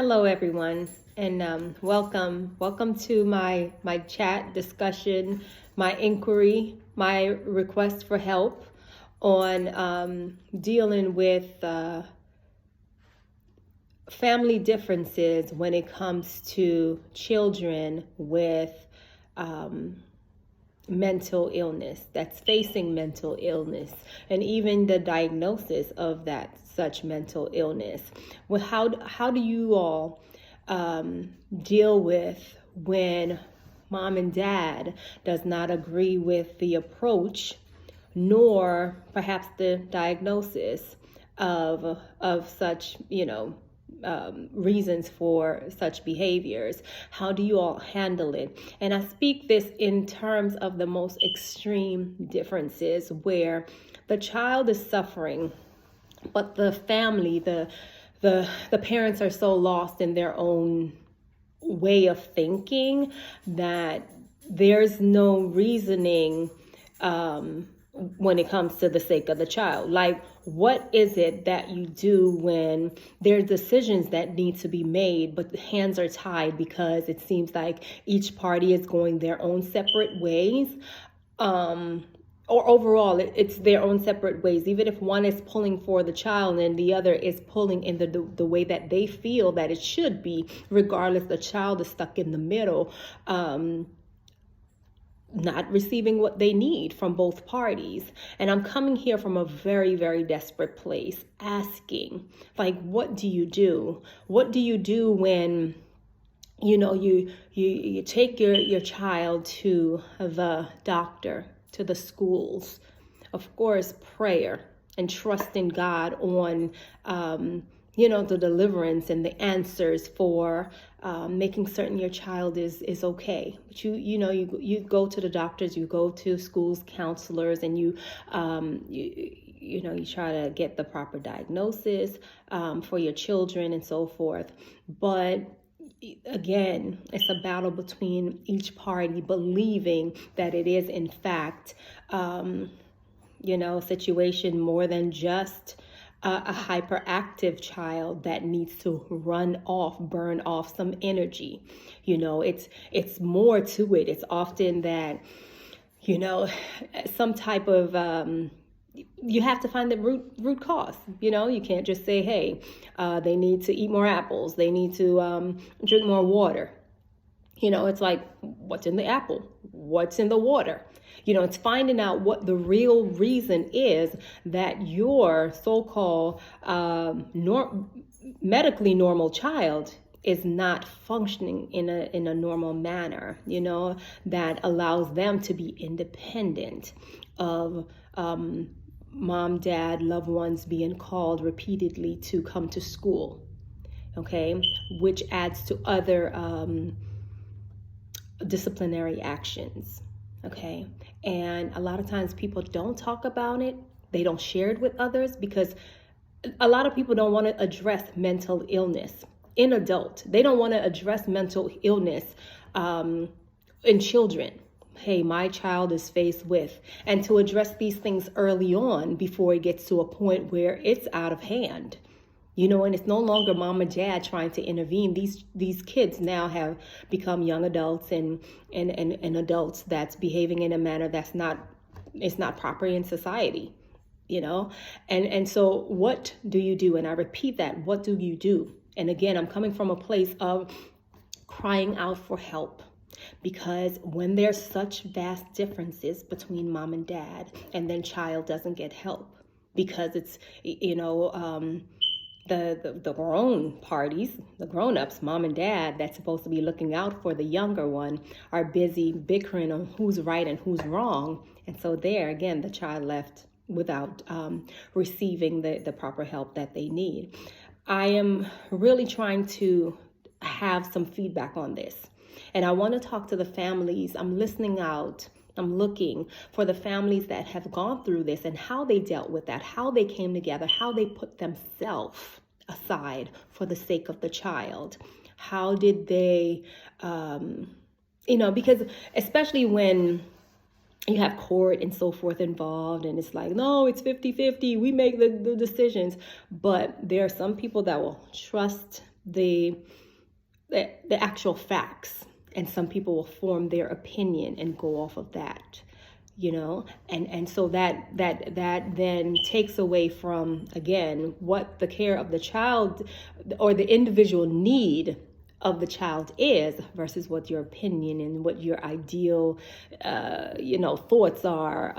Hello, everyone, and welcome to my chat discussion, my inquiry, my request for help on dealing with family differences when it comes to children with mental illness, that's facing mental illness, and even the diagnosis of that such mental illness. Well, how do you all deal with when mom and dad does not agree with the approach, nor perhaps the diagnosis of such, reasons for such behaviors? How do you all handle it? And I speak this in terms of the most extreme differences where the child is suffering, but the family, the parents are so lost in their own way of thinking that there's no reasoning when it comes to the sake of the child. Like, what is it that you do when there are decisions that need to be made, but the hands are tied because it seems like each party is going their own separate ways? Or overall, it's their own separate ways. Even if one is pulling for the child and the other is pulling in the way that they feel that it should be, regardless, the child is stuck in the middle, not receiving what they need from both parties. And I'm coming here from a very, very desperate place, asking, like, what do you do? What do you do when, you take your child to the doctor, to the schools? Of course, prayer and trust in God on the deliverance and the answers for making certain your child is okay. But you go to the doctors, you go to schools, counselors, and you try to get the proper diagnosis for your children and so forth. But again, it's a battle between each party believing that it is in fact a situation more than just a hyperactive child that needs to burn off some energy. It's more to it. It's often that, some type of, you have to find the root cause. You can't just say, hey, they need to eat more apples. They need to drink more water. It's like, what's in the apple? What's in the water? It's finding out what the real reason is that your so-called medically normal child is not functioning in a normal manner, that allows them to be independent of mom, dad, loved ones being called repeatedly to come to school, okay, which adds to other disciplinary actions. Okay. And a lot of times people don't talk about it. They don't share it with others because a lot of people don't want to address mental illness in adult. They don't want to address mental illness in children. Hey, my child is faced with, and to address these things early on before it gets to a point where it's out of hand. And it's no longer mom and dad trying to intervene. These kids now have become young adults and adults that's behaving in a manner that's not proper in society, And so what do you do? And I repeat that, what do you do? And again, I'm coming from a place of crying out for help. Because when there's such vast differences between mom and dad, and then child doesn't get help because it's, the grown parties, the grown-ups, mom and dad, that's supposed to be looking out for the younger one, are busy bickering on who's right and who's wrong. And so there, again, the child left without receiving the proper help that they need. I am really trying to have some feedback on this. And I want to talk to the families. I'm listening out. I'm looking for the families that have gone through this and how they dealt with that, how they came together, how they put themselves aside for the sake of the child. How did they, because especially when you have court and so forth involved, and it's like, no, it's 50-50. We make the decisions. But there are some people that will trust the actual facts, and some people will form their opinion and go off of that, and so that then takes away from, again, what the care of the child or the individual need of the child is versus what your opinion and what your ideal thoughts are.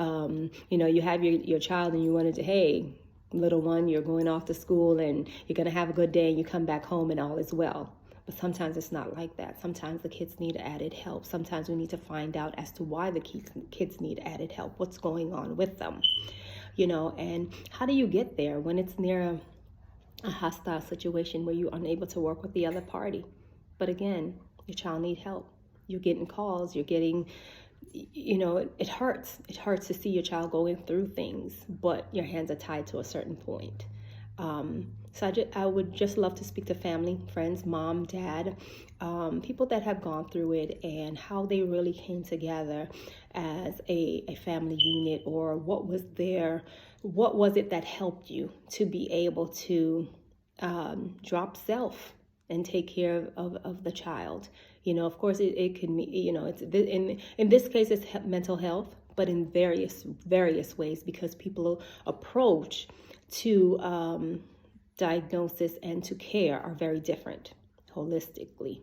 You have your child and you wanted to, hey, little one, you're going off to school and you're going to have a good day and you come back home and all is well. But sometimes it's not like that. Sometimes the kids need added help. Sometimes we need to find out as to why the kids need added help, what's going on with them, and how do you get there when it's near a hostile situation where you're unable to work with the other party. But again, your child needs help. You're getting calls, you're getting, it hurts. It hurts to see your child going through things, but your hands are tied to a certain point. So I would just love to speak to family, friends, mom, dad, people that have gone through it and how they really came together as a family unit, or what was it that helped you to be able to drop self and take care of the child. Of course, it can be, it's in this case, it's mental health, but in various ways, because people approach to diagnosis and to care are very different holistically.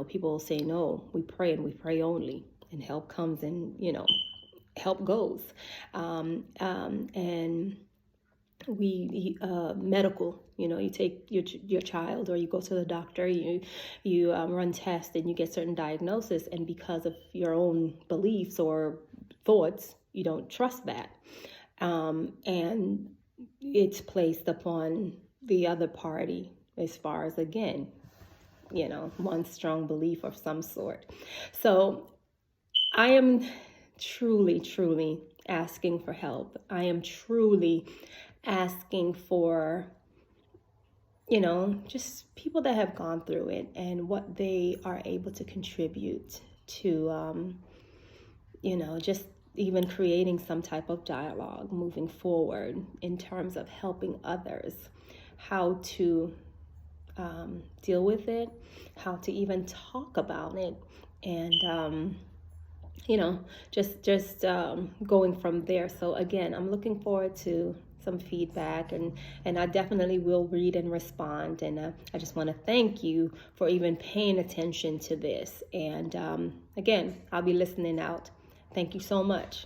People say, no, we pray and we pray only, and help comes and, help goes. And we medical, you take your child, or you go to the doctor, you run tests and you get certain diagnosis, and because of your own beliefs or thoughts, you don't trust that, and it's placed upon the other party as far as, again, one strong belief of some sort. So I am truly asking for help. I am truly asking for, just people that have gone through it and what they are able to contribute to, just even creating some type of dialogue moving forward in terms of helping others how to deal with it, how to even talk about it, and just going from there. So again, I'm looking forward to some feedback, and I definitely will read and respond. And I just want to thank you for even paying attention to this. And again, I'll be listening out. Thank you so much.